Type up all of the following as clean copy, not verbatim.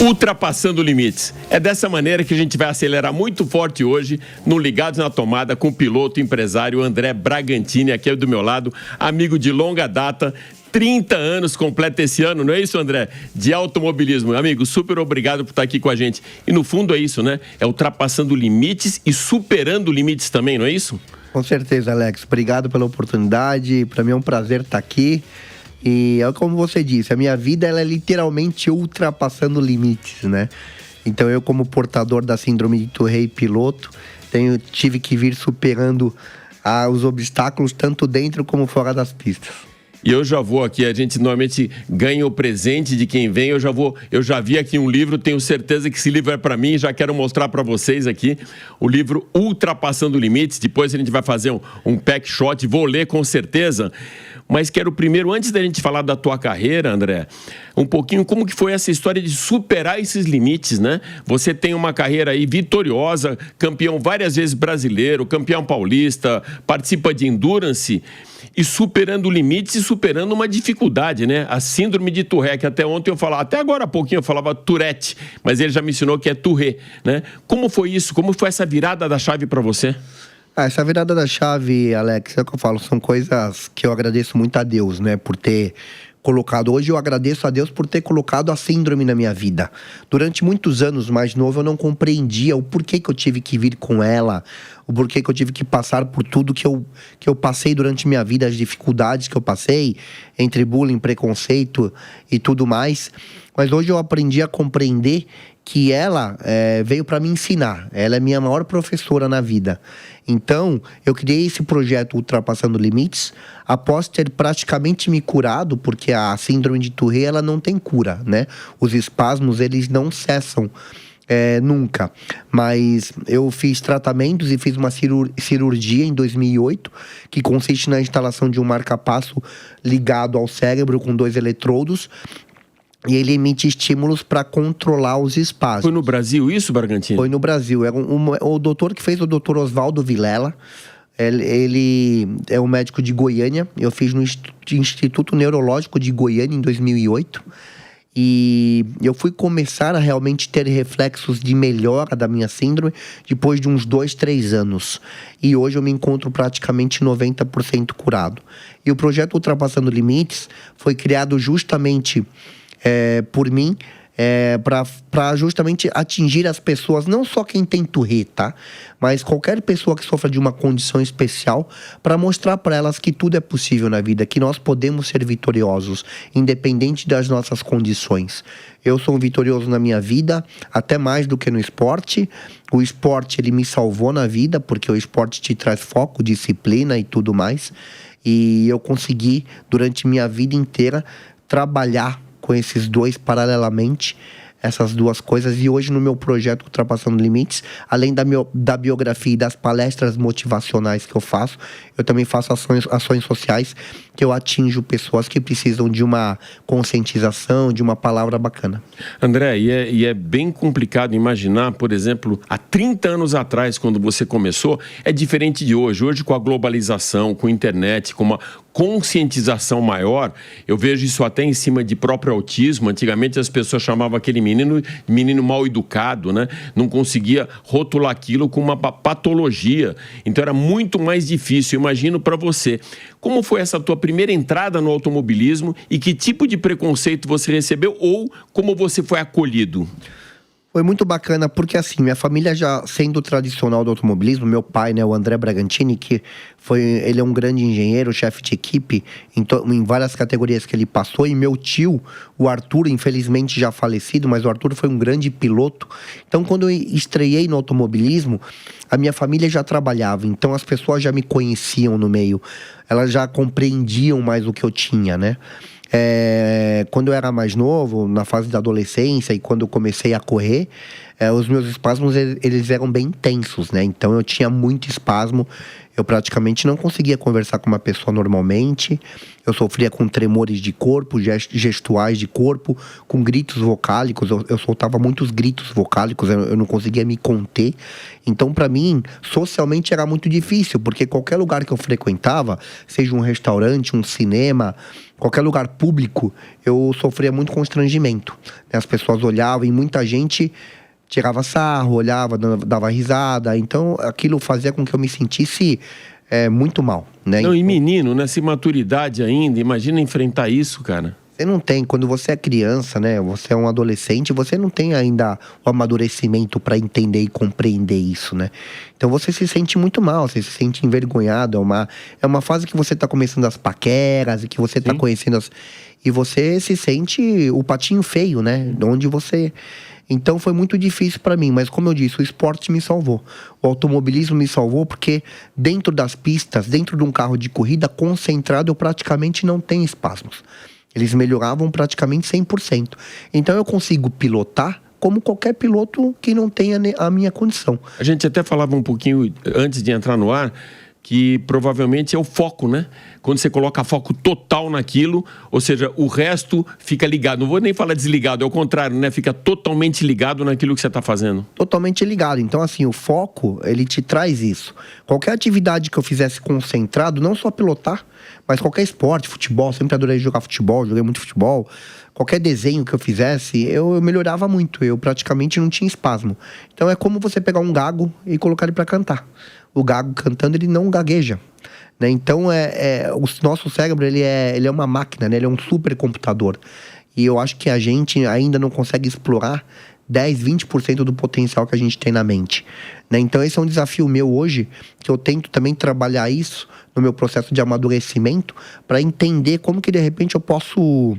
Ultrapassando limites. É dessa maneira que a gente vai acelerar muito forte hoje no Ligados na Tomada com o piloto empresário André Bragantini, aqui do meu lado, amigo de longa data, 30 anos completa esse ano, não é isso, André? De automobilismo. Amigo, super obrigado por estar aqui com a gente. E no fundo é isso, né? É ultrapassando limites e superando limites também, não é isso? Com certeza, Alex. Obrigado pela oportunidade. Para mim é um prazer estar aqui. E é como você disse, a minha vida ela é literalmente ultrapassando limites, né? Então eu, como portador da síndrome de Tourette e piloto, tive que vir superando os obstáculos tanto dentro como fora das pistas. E eu já vou aqui, a gente normalmente ganha o presente de quem vem, eu já vi aqui um livro, tenho certeza que esse livro é para mim, já quero mostrar para vocês aqui, o livro Ultrapassando Limites, depois a gente vai fazer um pack shot, vou ler com certeza, mas quero primeiro, antes da gente falar da tua carreira, André, um pouquinho como que foi essa história de superar esses limites, né? Você tem uma carreira aí vitoriosa, campeão várias vezes brasileiro, campeão paulista, participa de endurance, e superando limites e superando uma dificuldade, né? A síndrome de Tourette, que até ontem eu falava, até agora há pouquinho eu falava Tourette, mas ele já me ensinou que é Tourette, né? Como foi isso? Como foi essa virada da chave para você? Essa virada da chave, Alex, é o que eu falo, são coisas que eu agradeço muito a Deus, né? Por ter colocado. Hoje eu agradeço a Deus por ter colocado a síndrome na minha vida. Durante muitos anos mais novo eu não compreendia o porquê que eu tive que vir com ela, o porquê que eu tive que passar por tudo que eu passei durante minha vida, as dificuldades que eu passei, entre bullying, preconceito e tudo mais. Mas hoje eu aprendi a compreender que ela veio para me ensinar. Ela é minha maior professora na vida. Então, eu criei esse projeto Ultrapassando Limites após ter praticamente me curado, porque a síndrome de Tourette, ela não tem cura, né? Os espasmos, eles não cessam nunca. Mas eu fiz tratamentos e fiz uma cirurgia em 2008, que consiste na instalação de um marca-passo ligado ao cérebro com 2 eletrodos, e ele emite estímulos para controlar os espasmos. Foi no Brasil isso, Bragantini? Foi no Brasil. O doutor que fez, o doutor Oswaldo Vilela, ele é um médico de Goiânia. Eu fiz no Instituto Neurológico de Goiânia em 2008. E eu fui começar a realmente ter reflexos de melhora da minha síndrome depois de uns 2, 3 anos. E hoje eu me encontro praticamente 90% curado. E o projeto Ultrapassando Limites foi criado justamente por mim, para justamente atingir as pessoas, não só quem tem Tourette, tá? Mas qualquer pessoa que sofra de uma condição especial, para mostrar para elas que tudo é possível na vida, que nós podemos ser vitoriosos, independente das nossas condições. Eu sou um vitorioso na minha vida, até mais do que no esporte. O esporte, ele me salvou na vida, porque o esporte te traz foco, disciplina e tudo mais. E eu consegui, durante minha vida inteira, trabalhar com esses dois paralelamente, essas duas coisas. E hoje no meu projeto Ultrapassando Limites, além da biografia e das palestras motivacionais que eu faço, eu também faço ações sociais que eu atinjo pessoas que precisam de uma conscientização, de uma palavra bacana. André, e é bem complicado imaginar, por exemplo, há 30 anos atrás, quando você começou, é diferente de hoje. Hoje, com a globalização, com a internet, com uma conscientização maior, eu vejo isso até em cima de próprio autismo. Antigamente as pessoas chamavam aquele menino mal educado, né? Não conseguia rotular aquilo com uma patologia. Então era muito mais difícil. Imagino para você. Como foi essa tua primeira entrada no automobilismo e que tipo de preconceito você recebeu ou como você foi acolhido? Foi muito bacana, porque assim, minha família já sendo tradicional do automobilismo, meu pai, né, o André Bragantini, ele é um grande engenheiro, chefe de equipe, em várias categorias que ele passou, e meu tio, o Arthur, infelizmente já falecido, mas o Arthur foi um grande piloto. Então, quando eu estreiei no automobilismo, a minha família já trabalhava, então as pessoas já me conheciam no meio, elas já compreendiam mais o que eu tinha, né? Quando eu era mais novo, na fase da adolescência e quando eu comecei a correr, os meus espasmos eles eram bem intensos, né? Então eu tinha muito espasmo Eu praticamente não conseguia conversar com uma pessoa normalmente. Eu sofria com tremores de corpo, gestuais de corpo, com gritos vocálicos. Eu soltava muitos gritos vocálicos, eu não conseguia me conter. Então, para mim, socialmente era muito difícil, porque qualquer lugar que eu frequentava, seja um restaurante, um cinema, qualquer lugar público, eu sofria muito constrangimento. As pessoas olhavam e muita gente tirava sarro, olhava, dava risada. Então, aquilo fazia com que eu me sentisse muito mal, né? Não, e menino, nessa imaturidade ainda, imagina enfrentar isso, cara. Você não tem, quando você é criança, né? Você é um adolescente, você não tem ainda o amadurecimento para entender e compreender isso, né? Então você se sente muito mal, você se sente envergonhado. É uma fase que você tá começando as paqueras e que você tá conhecendo e você se sente o patinho feio, né? Onde você... Então foi muito difícil para mim, mas como eu disse, o esporte me salvou. O automobilismo me salvou porque dentro das pistas, dentro de um carro de corrida concentrado, eu praticamente não tenho espasmos. Eles melhoravam praticamente 100%. Então eu consigo pilotar como qualquer piloto que não tenha a minha condição. A gente até falava um pouquinho antes de entrar no ar que provavelmente é o foco, né? Quando você coloca foco total naquilo, ou seja, o resto fica ligado. Não vou nem falar desligado, é o contrário, né? Fica totalmente ligado naquilo que você está fazendo. Totalmente ligado. Então, assim, o foco, ele te traz isso. Qualquer atividade que eu fizesse concentrado, não só pilotar, mas qualquer esporte, futebol, sempre adorei jogar futebol, joguei muito futebol. Qualquer desenho que eu fizesse, eu melhorava muito. Eu praticamente não tinha espasmo. Então, é como você pegar um gago e colocar ele para cantar. O gago cantando, ele não gagueja, né? Então, o nosso cérebro, ele é uma máquina, né? Ele é um supercomputador. E eu acho que a gente ainda não consegue explorar 10, 20% do potencial que a gente tem na mente, né? Então, esse é um desafio meu hoje, que eu tento também trabalhar isso no meu processo de amadurecimento, para entender como que, de repente, eu posso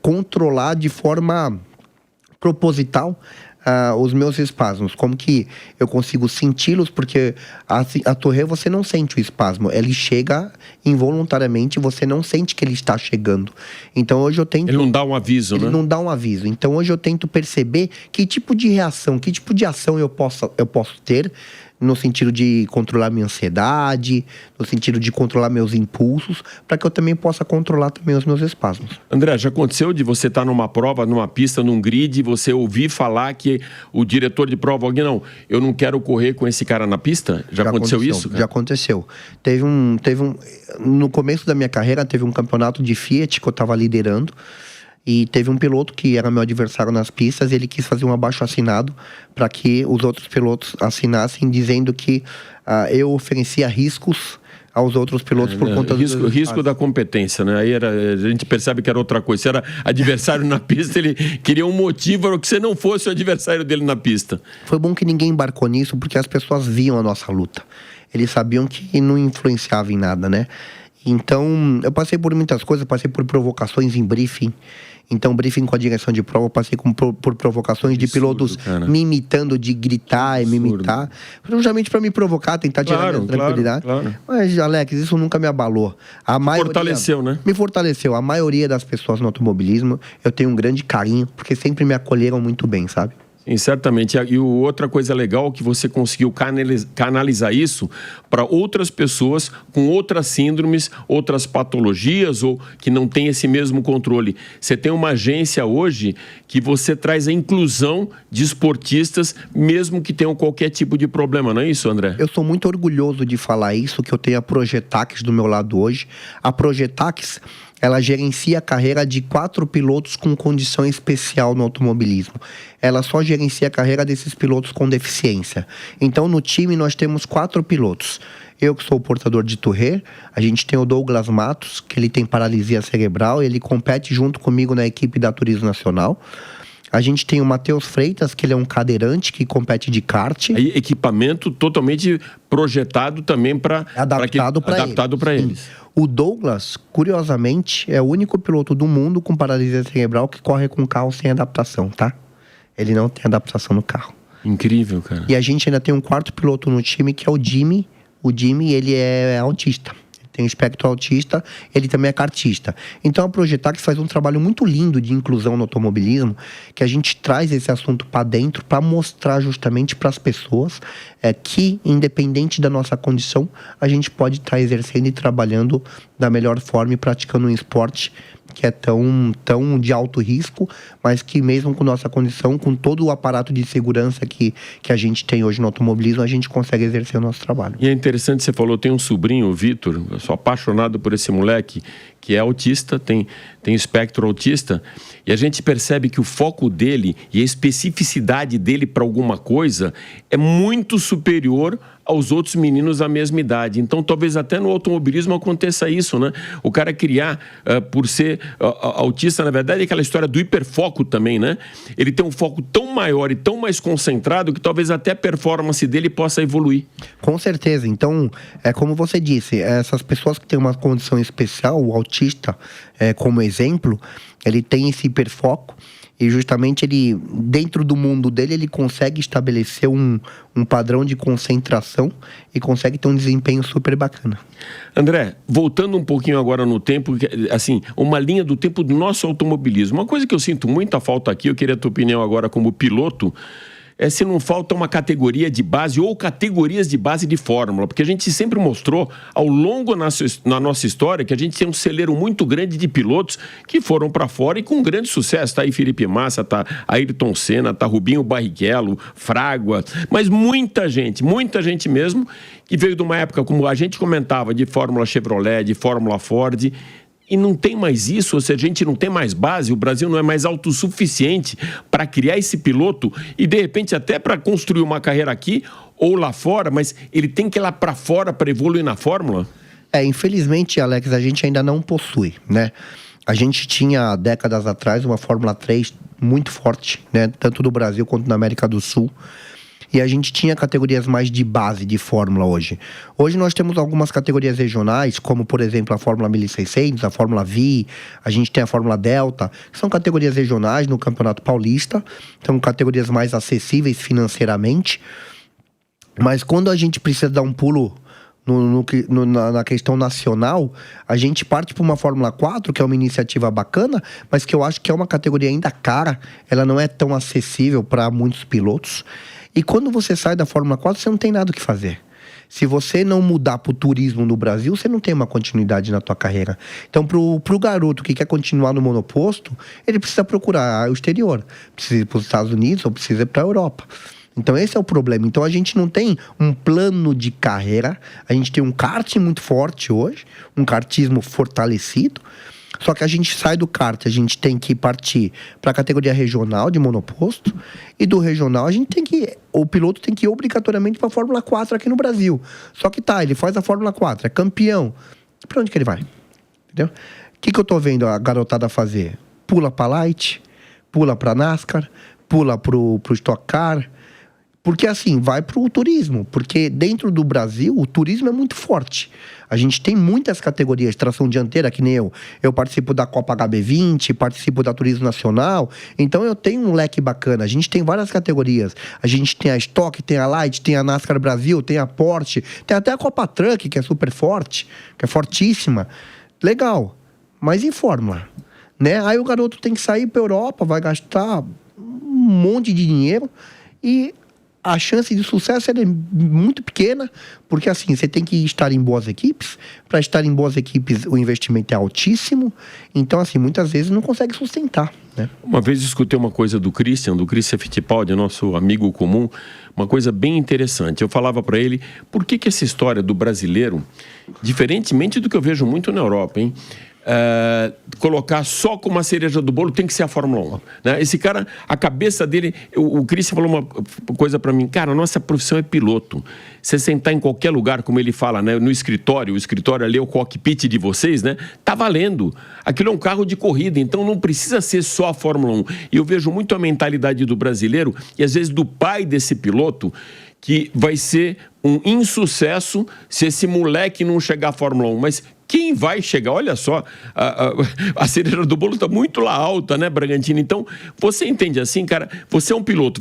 controlar de forma proposital os meus espasmos, como que eu consigo senti-los, porque a torre você não sente o espasmo, ele chega involuntariamente, você não sente que ele está chegando. Então hoje eu tento... Ele não dá um aviso, né? Ele não dá um aviso. Então hoje eu tento perceber que tipo de reação, que tipo de ação eu posso ter, no sentido de controlar minha ansiedade, no sentido de controlar meus impulsos, para que eu também possa controlar também os meus espasmos. André, já aconteceu de você estar numa prova, numa pista, num grid, e você ouvir falar que o diretor de prova, alguém, não, eu não quero correr com esse cara na pista? Já aconteceu isso, cara? Já aconteceu. No começo da minha carreira, teve um campeonato de Fiat que eu estava liderando, e teve um piloto que era meu adversário nas pistas, e ele quis fazer um abaixo-assinado para que os outros pilotos assinassem, dizendo que eu oferecia riscos aos outros pilotos por conta do... Risco da competência, né? Aí a gente percebe que era outra coisa. Se era adversário na pista, ele queria um motivo para que você não fosse o adversário dele na pista. Foi bom que ninguém embarcou nisso, porque as pessoas viam a nossa luta. Eles sabiam que não influenciava em nada, né? Então, eu passei por muitas coisas, passei por provocações em briefing. Então, briefing com a direção de prova, eu passei por provocações de pilotos me imitando, de gritar e me imitar. Justamente para me provocar, tentar tirar minha tranquilidade. Claro. Mas, Alex, isso nunca me abalou. Fortaleceu, né? Me fortaleceu. A maioria das pessoas no automobilismo, eu tenho um grande carinho, porque sempre me acolheram muito bem, sabe? Sim, certamente. E outra coisa legal é que você conseguiu canalizar isso para outras pessoas com outras síndromes, outras patologias ou que não têm esse mesmo controle. Você tem uma agência hoje que você traz a inclusão de esportistas, mesmo que tenham qualquer tipo de problema, não é isso, André? Eu sou muito orgulhoso de falar isso, que eu tenho a Projetax do meu lado hoje. A Projetax, ela gerencia a carreira de 4 pilotos com condição especial no automobilismo. Ela só gerencia a carreira desses pilotos com deficiência. Então, no time, nós temos 4 pilotos. Eu que sou o portador de Touré, a gente tem o Douglas Matos, que ele tem paralisia cerebral, ele compete junto comigo na equipe da Turismo Nacional. A gente tem o Matheus Freitas, que ele é um cadeirante que compete de kart. Aí, equipamento totalmente projetado também para... Adaptado para eles. O Douglas, curiosamente, é o único piloto do mundo com paralisia cerebral que corre com carro sem adaptação, tá? Ele não tem adaptação no carro. Incrível, cara. E a gente ainda tem um 4º piloto no time, que é o Jimmy. O Jimmy, ele é autista. tem o espectro autista, ele também é kartista. Então a Projetax faz um trabalho muito lindo de inclusão no automobilismo, que a gente traz esse assunto para dentro para mostrar justamente para as pessoas que, independente da nossa condição, a gente pode estar exercendo e trabalhando da melhor forma e praticando um esporte que é tão de alto risco, mas que mesmo com nossa condição, com todo o aparato de segurança que a gente tem hoje no automobilismo, a gente consegue exercer o nosso trabalho. E é interessante, você falou, tem um sobrinho, o Vitor, eu sou apaixonado por esse moleque, que é autista, tem espectro autista, e a gente percebe que o foco dele e a especificidade dele para alguma coisa é muito superior aos outros meninos da mesma idade. Então, talvez até no automobilismo aconteça isso, né? O cara criar, por ser autista, na verdade, é aquela história do hiperfoco também, né? Ele tem um foco tão maior e tão mais concentrado que talvez até a performance dele possa evoluir. Com certeza. Então, como você disse, essas pessoas que têm uma condição especial, o autista, como exemplo, ele tem esse hiperfoco. E justamente ele, dentro do mundo dele, ele consegue estabelecer um padrão de concentração e consegue ter um desempenho super bacana. André, voltando um pouquinho agora no tempo, assim, uma linha do tempo do nosso automobilismo. Uma coisa que eu sinto muita falta aqui, eu queria a tua opinião agora como piloto, é se não falta uma categoria de base ou categorias de base de Fórmula, porque a gente sempre mostrou ao longo na nossa história que a gente tem um celeiro muito grande de pilotos que foram para fora e com grande sucesso. Tá aí Felipe Massa, tá Ayrton Senna, tá Rubinho Barrichello, Fragua, mas muita gente mesmo, que veio de uma época, como a gente comentava, de Fórmula Chevrolet, de Fórmula Ford. E não tem mais isso, ou seja, a gente não tem mais base, o Brasil não é mais autossuficiente para criar esse piloto e, de repente, até para construir uma carreira aqui ou lá fora, mas ele tem que ir lá para fora para evoluir na Fórmula? Infelizmente, Alex, a gente ainda não possui, né? A gente tinha, décadas atrás, uma Fórmula 3 muito forte, né? Tanto no Brasil quanto na América do Sul. E a gente tinha categorias mais de base de Fórmula hoje. Hoje nós temos algumas categorias regionais, como por exemplo a Fórmula 1600, a Fórmula V, a gente tem a Fórmula Delta, que são categorias regionais no Campeonato Paulista, são categorias mais acessíveis financeiramente. Mas quando a gente precisa dar um pulo na questão nacional, a gente parte para uma Fórmula 4, que é uma iniciativa bacana, mas que eu acho que é uma categoria ainda cara, ela não é tão acessível para muitos pilotos. E quando você sai da Fórmula 4, você não tem nada o que fazer. Se você não mudar para o turismo no Brasil, você não tem uma continuidade na tua carreira. Então, pro garoto que quer continuar no monoposto, ele precisa procurar o exterior. Precisa ir para os Estados Unidos ou precisa ir para a Europa. Então, esse é o problema. Então, a gente não tem um plano de carreira. A gente tem um kart muito forte hoje, um kartismo fortalecido. Só que a gente sai do kart, a gente tem que partir para a categoria regional de monoposto, e do regional o piloto tem que ir obrigatoriamente para a Fórmula 4 aqui no Brasil. Só que ele faz a Fórmula 4, é campeão. Para onde que ele vai? Entendeu? O que eu tô vendo a garotada fazer? Pula para Light, pula para NASCAR, pula pro Stock Car. Porque assim, vai pro turismo. Porque dentro do Brasil, o turismo é muito forte. A gente tem muitas categorias, tração dianteira, que nem eu. Eu participo da Copa HB20, participo da Turismo Nacional. Então eu tenho um leque bacana. A gente tem várias categorias. A gente tem a Stock, tem a Light, tem a NASCAR Brasil, tem a Porsche. Tem até a Copa Truck, que é super forte, que é fortíssima. Legal. Mas em Fórmula, né? Aí o garoto tem que sair pra Europa, vai gastar um monte de dinheiro e a chance de sucesso é muito pequena, porque assim, você tem que estar em boas equipes. Para estar em boas equipes, o investimento é altíssimo. Então, assim, muitas vezes não consegue sustentar, né? Uma vez eu escutei uma coisa do Christian Fittipaldi, nosso amigo comum, uma coisa bem interessante. Eu falava para ele, por que essa história do brasileiro, diferentemente do que eu vejo muito na Europa, hein? Colocar só como a cereja do bolo tem que ser a Fórmula 1, né? Esse cara, a cabeça dele, o Christian falou uma coisa pra mim, cara, nossa profissão é piloto. Você sentar em qualquer lugar, como ele fala, né, no escritório, o escritório ali é o cockpit de vocês, né? Tá valendo. Aquilo é um carro de corrida, então não precisa ser só a Fórmula 1. E eu vejo muito a mentalidade do brasileiro e às vezes do pai desse piloto, que vai ser um insucesso se esse moleque não chegar à Fórmula 1. Mas quem vai chegar? Olha só, a cereja do bolo está muito lá alta, né, Bragantino? Então, você entende assim, cara, você é um piloto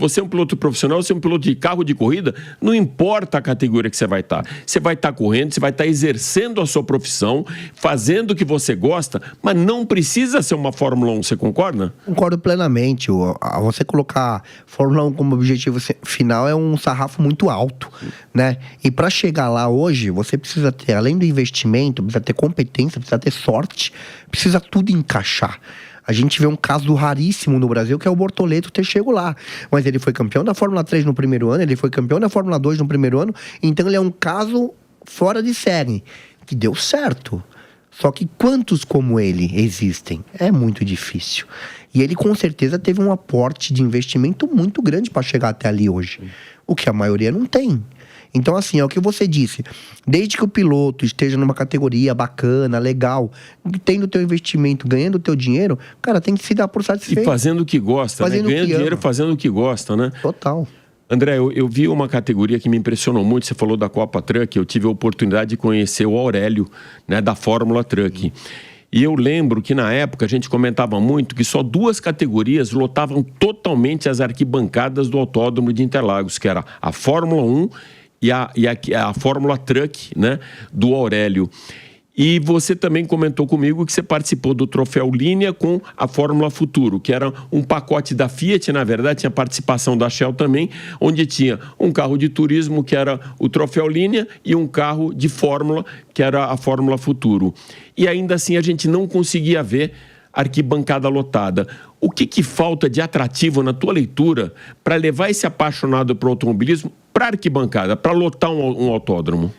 profissional, você é um piloto de carro de corrida, não importa a categoria que você vai estar. Você vai estar correndo, você vai estar exercendo a sua profissão, fazendo o que você gosta, mas não precisa ser uma Fórmula 1, você concorda? Concordo plenamente. Você colocar Fórmula 1 como objetivo final é um sarrafo muito alto, né? E para chegar lá hoje, você precisa ter, além do investimento, precisa ter competência, precisa ter sorte, precisa tudo encaixar. A gente vê um caso raríssimo no Brasil, que é o Bortoleto ter chego lá. Mas ele foi campeão da Fórmula 3 no primeiro ano, ele foi campeão da Fórmula 2 no primeiro ano, então ele é um caso fora de série, que deu certo. Só que quantos como ele existem? É muito difícil. E ele com certeza teve um aporte de investimento muito grande para chegar até ali hoje. O que a maioria não tem. Então, assim, é o que você disse. Desde que o piloto esteja numa categoria bacana, legal, tendo o teu investimento, ganhando o teu dinheiro, cara, tem que se dar por satisfeito. E fazendo o que gosta, né? Ganhando dinheiro fazendo o que gosta, né? Total. André, eu vi uma categoria que me impressionou muito. Você falou da Copa Truck. Eu tive a oportunidade de conhecer o Aurélio, né, da Fórmula Truck. E eu lembro que na época a gente comentava muito que só 2 categorias lotavam totalmente as arquibancadas do Autódromo de Interlagos, que era a Fórmula 1 e a Fórmula Truck, né, do Aurélio. E você também comentou comigo que você participou do Troféu Linha com a Fórmula Futuro, que era um pacote da Fiat, na verdade, tinha participação da Shell também, onde tinha um carro de turismo, que era o Troféu Linha, e um carro de Fórmula, que era a Fórmula Futuro. E ainda assim a gente não conseguia ver arquibancada lotada. O que falta de atrativo na tua leitura para levar esse apaixonado por automobilismo para arquibancada, para lotar um autódromo?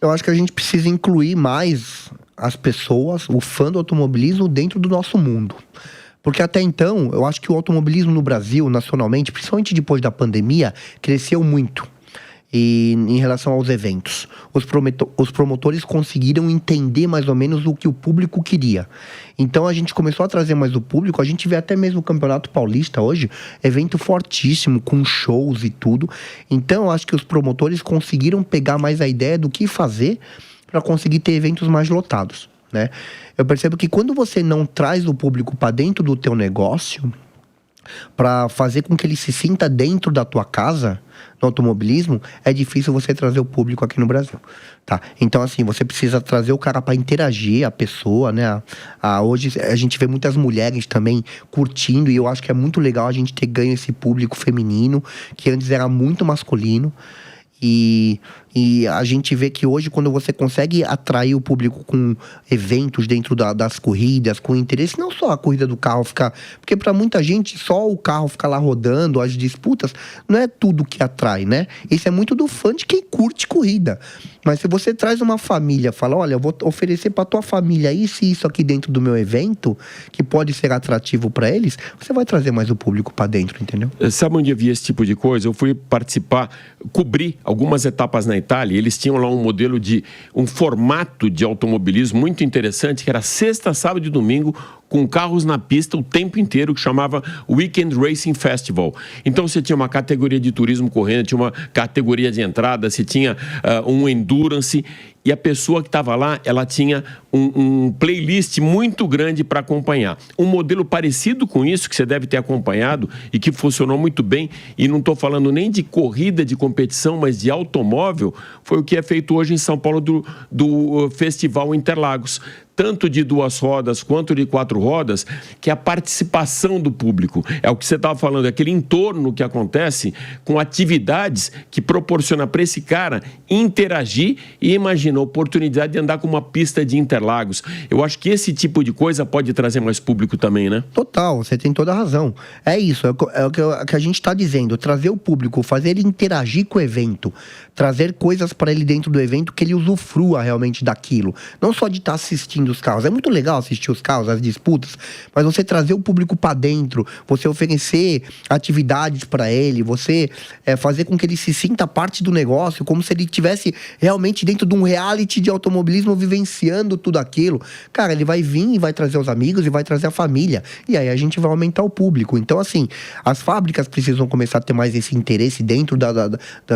Eu acho que a gente precisa incluir mais as pessoas, o fã do automobilismo, dentro do nosso mundo. Porque até então, eu acho que o automobilismo no Brasil, nacionalmente, principalmente depois da pandemia, cresceu muito. E em relação aos eventos, os promotores conseguiram entender mais ou menos o que o público queria. Então a gente começou a trazer mais o público. A gente vê até mesmo o Campeonato Paulista hoje, evento fortíssimo, com shows e tudo. Então eu acho que os promotores conseguiram pegar mais a ideia do que fazer para conseguir ter eventos mais lotados, né? Eu percebo que quando você não traz o público para dentro do teu negócio, para fazer com que ele se sinta dentro da tua casa, no automobilismo, é difícil você trazer o público aqui no Brasil, tá? Então, assim, você precisa trazer o cara para interagir, a pessoa, né? Hoje a gente vê muitas mulheres também curtindo, e eu acho que é muito legal a gente ter ganho esse público feminino, que antes era muito masculino. E a gente vê que hoje, quando você consegue atrair o público com eventos dentro das corridas, com interesse, não só a corrida do carro ficar... Porque para muita gente, só o carro ficar lá rodando, as disputas, não é tudo que atrai, né? Isso é muito do fã de quem curte corrida. Mas se você traz uma família, fala, olha, eu vou oferecer para tua família isso e isso aqui dentro do meu evento, que pode ser atrativo para eles, você vai trazer mais o público para dentro, entendeu? Sabe onde eu vi esse tipo de coisa? Eu fui participar, cobrir algumas etapas na Itália. Eles tinham lá um modelo de um formato de automobilismo muito interessante, que era sexta, sábado e domingo, com carros na pista o tempo inteiro, que chamava Weekend Racing Festival. Então você tinha uma categoria de turismo correndo, tinha uma categoria de entrada, você tinha um endurance, e a pessoa que estava lá, ela tinha um playlist muito grande para acompanhar. Um modelo parecido com isso, que você deve ter acompanhado e que funcionou muito bem, e não estou falando nem de corrida de competição, mas de automóvel, foi o que é feito hoje em São Paulo do Festival Interlagos. Tanto de 2 rodas quanto de 4 rodas, que é a participação do público. É o que você estava falando, é aquele entorno que acontece com atividades que proporciona para esse cara interagir e imagina a oportunidade de andar com uma pista de Interlagos. Eu acho que esse tipo de coisa pode trazer mais público também, né? Total, você tem toda a razão. É isso, é o que a gente está dizendo, trazer o público, fazer ele interagir com o evento, trazer coisas para ele dentro do evento que ele usufrua realmente daquilo. Não só de estar assistindo dos carros. É muito legal assistir os carros, as disputas, mas você trazer o público para dentro, você oferecer atividades para ele, você fazer com que ele se sinta parte do negócio, como se ele estivesse realmente dentro de um reality de automobilismo, vivenciando tudo aquilo. Cara, ele vai vir e vai trazer os amigos e vai trazer a família. E aí a gente vai aumentar o público. Então, assim, as fábricas precisam começar a ter mais esse interesse dentro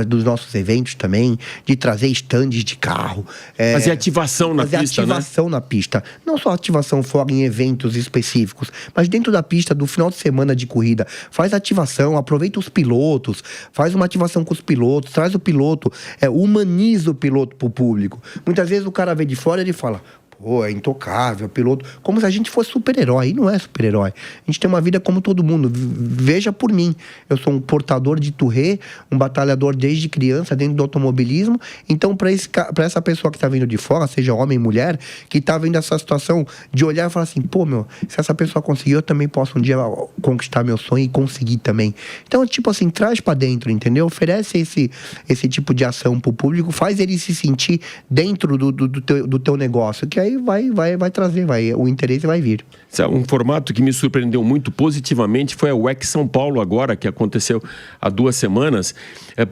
dos nossos eventos também, de trazer estandes de carro. Fazer ativação na pista, ativação na pista. Não só ativação fora em eventos específicos, mas dentro da pista, do final de semana de corrida. Faz ativação, aproveita os pilotos, faz uma ativação com os pilotos, traz o piloto, humaniza o piloto pro público. Muitas vezes o cara vê de fora e ele fala... Pô, é intocável, piloto. Como se a gente fosse super-herói. E não é super-herói. A gente tem uma vida como todo mundo. Veja por mim. Eu sou um portador de Touré, um batalhador desde criança dentro do automobilismo. Então, para essa pessoa que tá vindo de fora, seja homem ou mulher, que tá vendo essa situação de olhar e falar assim, pô, meu, se essa pessoa conseguiu, eu também posso um dia conquistar meu sonho e conseguir também. Então, tipo assim, traz para dentro, entendeu? Oferece esse tipo de ação pro público, faz ele se sentir dentro do teu negócio, que aí vai trazer, o interesse vai vir. Um formato que me surpreendeu muito positivamente foi a WEC São Paulo agora, que aconteceu há 2 semanas,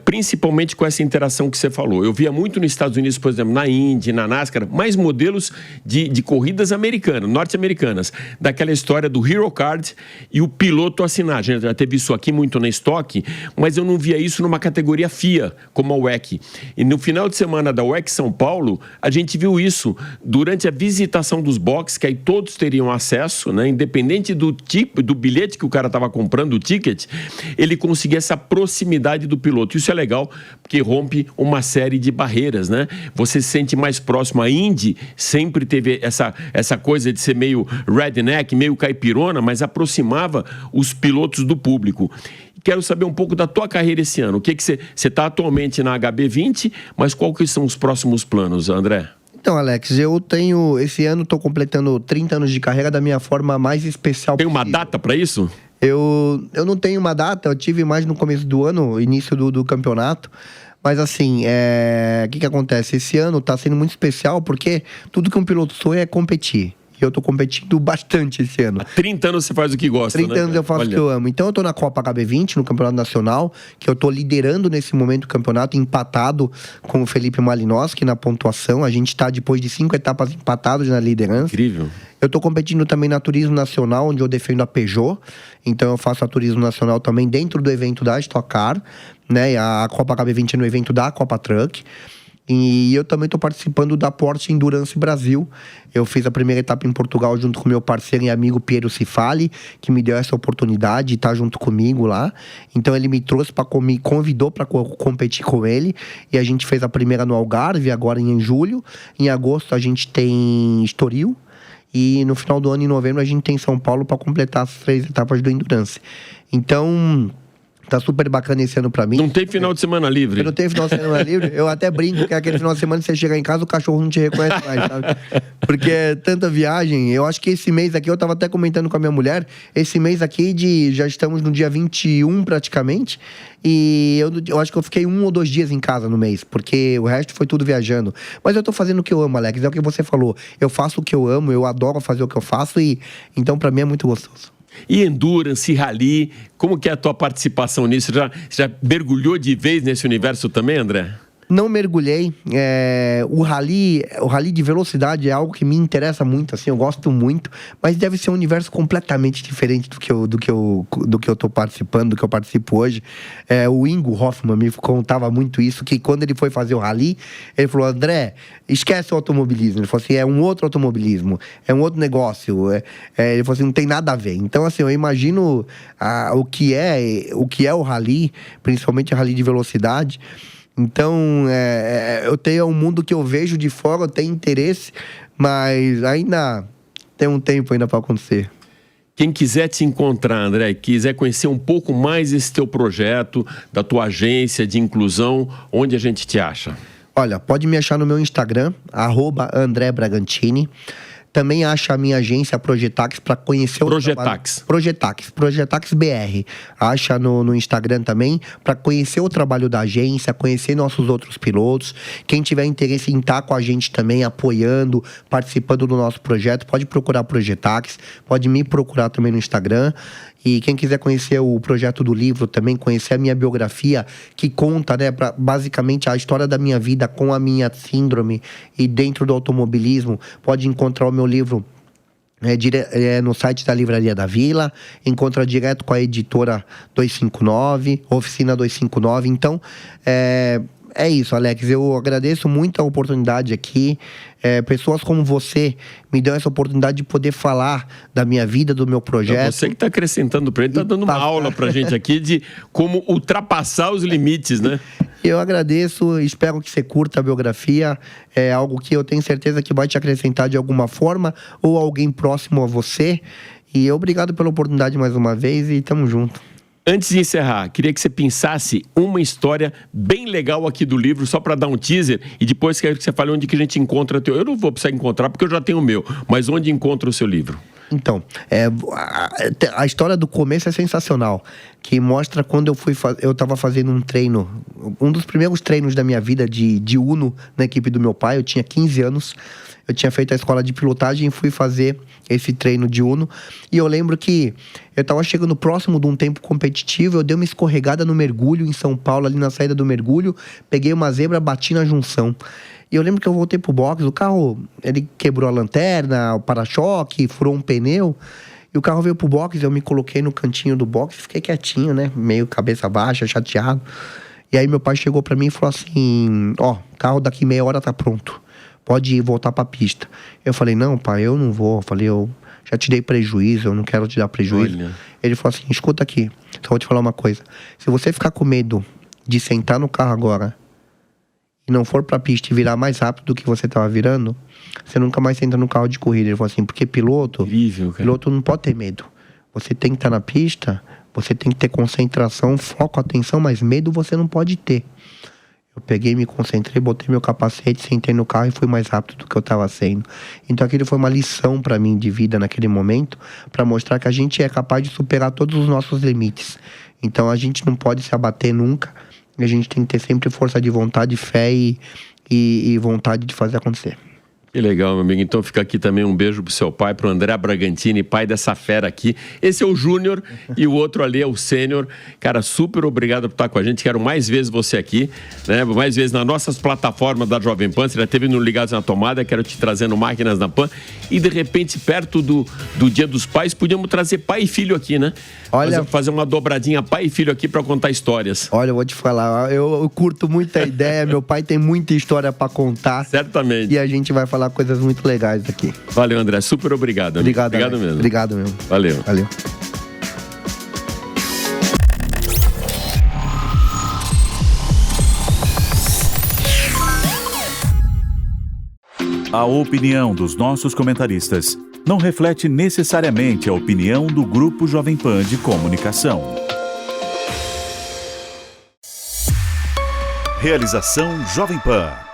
principalmente com essa interação que você falou. Eu via muito nos Estados Unidos, por exemplo, na Indy, na NASCAR, mais modelos de corridas americanas, norte-americanas, daquela história do Hero Card e o piloto assinar. A gente já teve isso aqui muito na Stock, mas eu não via isso numa categoria FIA, como a WEC. E no final de semana da WEC São Paulo, a gente viu isso durante a visitação dos boxes, que aí todos teriam acesso, né? Independente do tipo, do bilhete que o cara estava comprando, o ticket, ele conseguia essa proximidade do piloto. Isso é legal, porque rompe uma série de barreiras, né? Você se sente mais próximo. A Indy sempre teve essa coisa de ser meio redneck, meio caipirona, mas aproximava os pilotos do público. Quero saber um pouco da tua carreira esse ano. O que você está atualmente na HB20, mas qual que são os próximos planos, André? Então, Alex, esse ano estou completando 30 anos de carreira da minha forma mais especial possível. Tem uma data para isso? Eu não tenho uma data, eu tive mais no começo do ano, início do campeonato. Mas assim, o que acontece? Esse ano está sendo muito especial porque tudo que um piloto sonha é competir. E eu tô competindo bastante esse ano. Há 30 anos você faz o que gosta, 30 anos eu faço o que eu amo. Então eu tô na Copa HB20, no Campeonato Nacional, que eu tô liderando nesse momento o campeonato, empatado com o Felipe Malinowski na pontuação. A gente tá depois de 5 etapas empatados na liderança. Incrível. Eu tô competindo também na Turismo Nacional, onde eu defendo a Peugeot. Então eu faço a Turismo Nacional também dentro do evento da Stock Car, né? A Copa HB20 é no evento da Copa Truck. E eu também estou participando da Porsche Endurance Brasil. Eu fiz a primeira etapa em Portugal junto com meu parceiro e amigo Piero Cifali, que me deu essa oportunidade de estar junto comigo lá. Então ele me trouxe me convidou para competir com ele. E a gente fez a primeira no Algarve, agora em julho. Em agosto a gente tem Estoril. E no final do ano, em novembro, a gente tem São Paulo para completar as 3 etapas do Endurance. Então... tá super bacana esse ano pra mim. Não tem final de semana livre. Eu não tenho final de semana livre. Eu até brinco que é aquele final de semana que você chega em casa, o cachorro não te reconhece mais, sabe? Porque é tanta viagem. Eu acho que esse mês aqui, eu tava até comentando com a minha mulher, esse mês aqui já estamos no dia 21 praticamente, e eu acho que eu fiquei 1 ou 2 dias em casa no mês, porque o resto foi tudo viajando. Mas eu tô fazendo o que eu amo, Alex, é o que você falou. Eu faço o que eu amo, eu adoro fazer o que eu faço, e então pra mim é muito gostoso. E Endurance, Rally, como que é a tua participação nisso? Já mergulhou de vez nesse universo também, André? Não mergulhei. O rally de velocidade é algo que me interessa muito, assim, eu gosto muito, mas deve ser um universo completamente diferente do que eu tô participando, do que eu participo hoje. O Ingo Hoffmann me contava muito isso, que quando ele foi fazer o rally, ele falou: André, esquece o automobilismo. Ele falou assim, é um outro automobilismo, é um outro negócio. Ele falou assim, não tem nada a ver. Então, assim, eu imagino o que é o rally, principalmente o rally de velocidade. Então, eu tenho um mundo que eu vejo de fora, eu tenho interesse, mas ainda tem um tempo ainda para acontecer. Quem quiser te encontrar, André, quiser conhecer um pouco mais esse teu projeto, da tua agência de inclusão, onde a gente te acha? Olha, pode me achar no meu Instagram, @André Bragantini. Também acha a minha agência Projetax para conhecer o Projetax. Projetax BR. Acha no Instagram também para conhecer o trabalho da agência, conhecer nossos outros pilotos. Quem tiver interesse em estar com a gente também, apoiando, participando do nosso projeto, pode procurar Projetax, pode me procurar também no Instagram. E quem quiser conhecer o projeto do livro também, conhecer a minha biografia, que conta, né, basicamente a história da minha vida com a minha síndrome e dentro do automobilismo, pode encontrar o meu livro no site da Livraria da Vila, encontra direto com a editora 259, Oficina 259. Então, é isso, Alex. Eu agradeço muito a oportunidade aqui. Pessoas como você me dão essa oportunidade de poder falar da minha vida, do meu projeto. Você que está acrescentando para ele, está dando uma aula para a gente aqui de como ultrapassar os limites, né? Eu agradeço, espero que você curta a biografia. É algo que eu tenho certeza que vai te acrescentar de alguma forma, ou alguém próximo a você. E obrigado pela oportunidade mais uma vez e tamo junto. Antes de encerrar, queria que você pensasse uma história bem legal aqui do livro, só para dar um teaser, e depois quero que você fale onde que a gente encontra teu. Eu não vou precisar encontrar, porque eu já tenho o meu, mas onde encontra o seu livro? Então, a história do começo é sensacional, que mostra quando eu estava fazendo um treino, um dos primeiros treinos da minha vida de Uno na equipe do meu pai. Eu tinha 15 anos, eu tinha feito a escola de pilotagem e fui fazer esse treino de Uno. E eu lembro que eu estava chegando próximo de um tempo competitivo, eu dei uma escorregada no mergulho em São Paulo, ali na saída do mergulho, peguei uma zebra, bati na junção. E eu lembro que eu voltei pro box, o carro, ele quebrou a lanterna, o para-choque, furou um pneu. E o carro veio pro box, eu me coloquei no cantinho do box, fiquei quietinho, né? Meio cabeça baixa, chateado. E aí meu pai chegou pra mim e falou assim: ó, carro daqui meia hora tá pronto, pode voltar pra pista. Eu falei: não, pai, eu não vou. Eu falei: eu já te dei prejuízo, eu não quero te dar prejuízo. Olha. Ele falou assim: escuta aqui, só vou te falar uma coisa. Se você ficar com medo de sentar no carro agora e não for pra pista e virar mais rápido do que você tava virando, você nunca mais senta no carro de corrida. Ele falou assim: porque piloto não pode ter medo. Você tem que estar na pista, você tem que ter concentração, foco, atenção, mas medo você não pode ter. Eu peguei, me concentrei, botei meu capacete, sentei no carro e fui mais rápido do que eu estava sendo. Então aquilo foi uma lição para mim de vida naquele momento, para mostrar que a gente é capaz de superar todos os nossos limites. Então a gente não pode se abater nunca, a gente tem que ter sempre força de vontade, fé e vontade de fazer acontecer. Que legal, meu amigo. Então fica aqui também um beijo pro seu pai, pro André Bragantini, pai dessa fera aqui. Esse é o Júnior e o outro ali é o Sênior. Cara, super obrigado por estar com a gente. Quero mais vezes você aqui, né? Mais vezes nas nossas plataformas da Jovem Pan. Você já esteve no Ligados na Tomada, quero te trazendo Máquinas na Pan. E de repente, perto do Dia dos Pais, podíamos trazer pai e filho aqui, né? Olha, fazer uma dobradinha pai e filho aqui para contar histórias. Olha, eu vou te falar, eu curto muito a ideia. Meu pai tem muita história para contar. Certamente. E a gente vai falar coisas muito legais aqui. Valeu, André. Super obrigado. Obrigado mesmo. Obrigado mesmo. Valeu. A opinião dos nossos comentaristas não reflete necessariamente a opinião do Grupo Jovem Pan de Comunicação. Realização Jovem Pan.